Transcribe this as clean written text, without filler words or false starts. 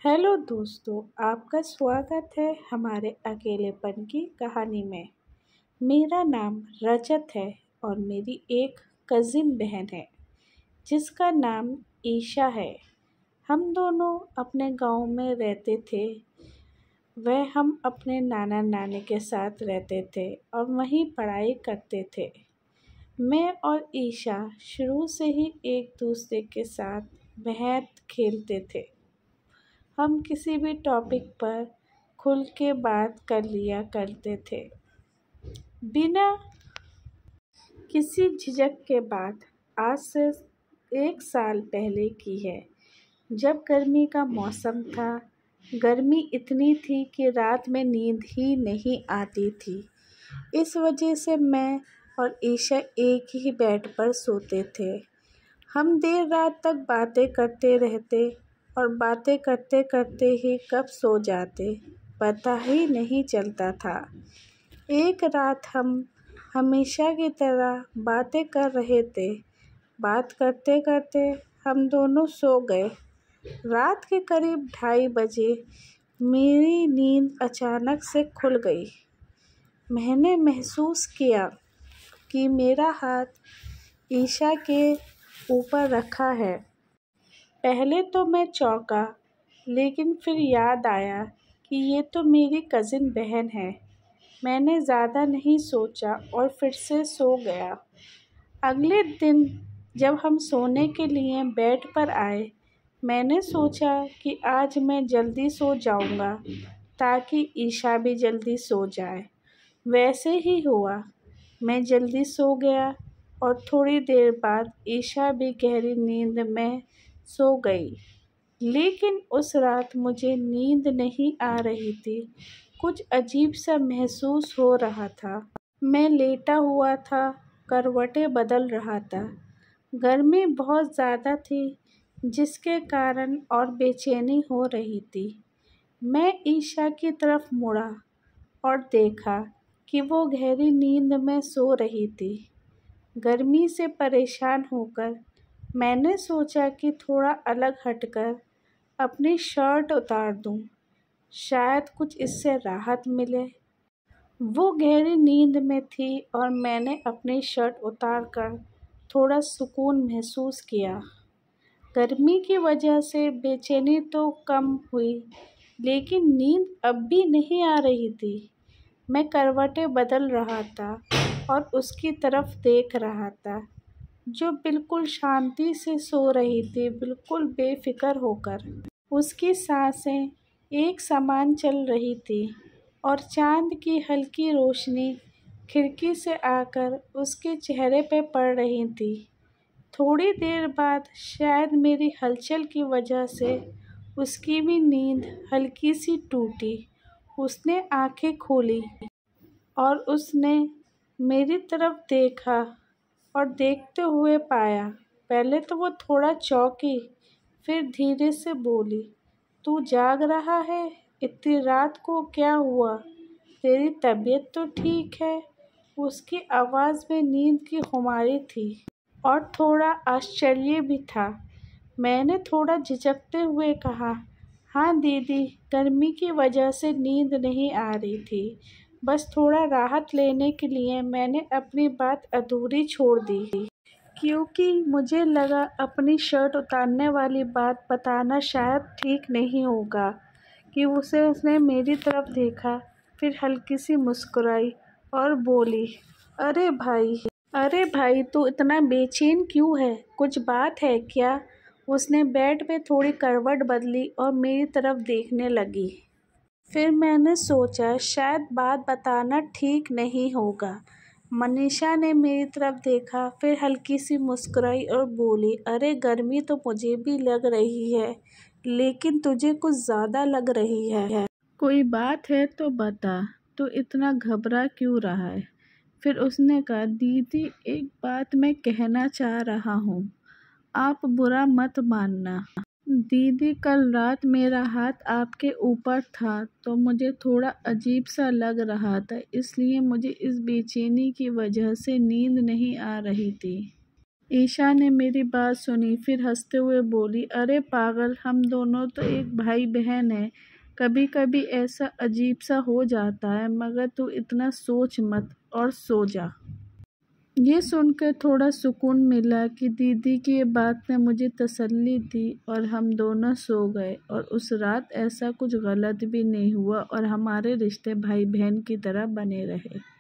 Hello दोस्तों, आपका स्वागत है हमारे अकेलेपन की कहानी में। मेरा नाम रजत है और मेरी एक कज़िन बहन है जिसका नाम ईशा है। हम दोनों अपने गांव में रहते थे। हम अपने नाना नानी के साथ रहते थे और वहीं पढ़ाई करते थे। मैं और ईशा शुरू से ही एक दूसरे के साथ बेहद खेलते थे। हम किसी भी टॉपिक पर खुल के बात कर लिया करते थे बिना किसी झिझक के। बात आज से 1 साल पहले की है, जब गर्मी का मौसम था। गर्मी इतनी थी कि रात में नींद ही नहीं आती थी। इस वजह से मैं और ईशा एक ही बेड पर सोते थे। हम देर रात तक बातें करते रहते और बातें करते करते ही कब सो जाते पता ही नहीं चलता था। एक रात हम हमेशा की तरह बातें कर रहे थे। बात करते करते हम दोनों सो गए। रात के करीब 2:30 बजे मेरी नींद अचानक से खुल गई। मैंने महसूस किया कि मेरा हाथ ईशा के ऊपर रखा है। पहले तो मैं चौंका, लेकिन फिर याद आया कि ये तो मेरी कज़िन बहन है। मैंने ज़्यादा नहीं सोचा और फिर से सो गया। अगले दिन जब हम सोने के लिए बेड पर आए, मैंने सोचा कि आज मैं जल्दी सो जाऊंगा ताकि ईशा भी जल्दी सो जाए। वैसे ही हुआ, मैं जल्दी सो गया और थोड़ी देर बाद ईशा भी गहरी नींद में सो गई। लेकिन उस रात मुझे नींद नहीं आ रही थी। कुछ अजीब सा महसूस हो रहा था। मैं लेटा हुआ था, करवटें बदल रहा था। गर्मी बहुत ज़्यादा थी, जिसके कारण और बेचैनी हो रही थी। मैं ईशा की तरफ मुड़ा और देखा कि वो गहरी नींद में सो रही थी। गर्मी से परेशान होकर मैंने सोचा कि थोड़ा अलग हटकर अपनी शर्ट उतार दूं, शायद कुछ इससे राहत मिले। वो गहरी नींद में थी और मैंने अपनी शर्ट उतारकर थोड़ा सुकून महसूस किया। गर्मी की वजह से बेचैनी तो कम हुई, लेकिन नींद अब भी नहीं आ रही थी। मैं करवटें बदल रहा था और उसकी तरफ देख रहा था, जो बिल्कुल शांति से सो रही थी, बिल्कुल बेफिक्र होकर। उसकी सांसें एक समान चल रही थी और चांद की हल्की रोशनी खिड़की से आकर उसके चेहरे पर पड़ रही थी। थोड़ी देर बाद, शायद मेरी हलचल की वजह से, उसकी भी नींद हल्की सी टूटी। उसने आंखें खोली और उसने मेरी तरफ देखा और देखते हुए पाया। पहले तो वो थोड़ा चौंकी, फिर धीरे से बोली, "तू जाग रहा है? इतनी रात को क्या हुआ? तेरी तबीयत तो ठीक है?" उसकी आवाज़ में नींद की खुमारी थी और थोड़ा आश्चर्य भी था। मैंने थोड़ा झिझकते हुए कहा, "हाँ दीदी, गर्मी की वजह से नींद नहीं आ रही थी। बस थोड़ा राहत लेने के लिए मैंने अपनी बात अधूरी छोड़ दी, क्योंकि मुझे लगा अपनी शर्ट उतारने वाली बात बताना शायद ठीक नहीं होगा।" कि उसने मेरी तरफ देखा, फिर हल्की सी मुस्कुराई और बोली, अरे भाई, तू इतना बेचैन क्यों है? कुछ बात है क्या?" उसने बेड में थोड़ी करवट बदली और मेरी तरफ देखने लगी। फिर मैंने सोचा शायद बात बताना ठीक नहीं होगा। मनीषा ने मेरी तरफ देखा, फिर हल्की सी मुस्कुराई और बोली, "अरे गर्मी तो मुझे भी लग रही है, लेकिन तुझे कुछ ज़्यादा लग रही है। कोई बात है तो बता, तू इतना घबरा क्यों रहा है?" फिर उसने कहा, "दीदी, एक बात मैं कहना चाह रहा हूँ, आप बुरा मत मानना। दीदी, कल रात मेरा हाथ आपके ऊपर था तो मुझे थोड़ा अजीब सा लग रहा था, इसलिए मुझे इस बेचैनी की वजह से नींद नहीं आ रही थी।" ईशा ने मेरी बात सुनी, फिर हंसते हुए बोली, अरे पागल, हम दोनों तो एक भाई बहन हैं। कभी कभी ऐसा अजीब सा हो जाता है, मगर तू इतना सोच मत और सो जा। ये सुनकर थोड़ा सुकून मिला कि दीदी की ये बात ने मुझे तसल्ली दी और हम दोनों सो गए। और उस रात ऐसा कुछ गलत भी नहीं हुआ और हमारे रिश्ते भाई बहन की तरह बने रहे।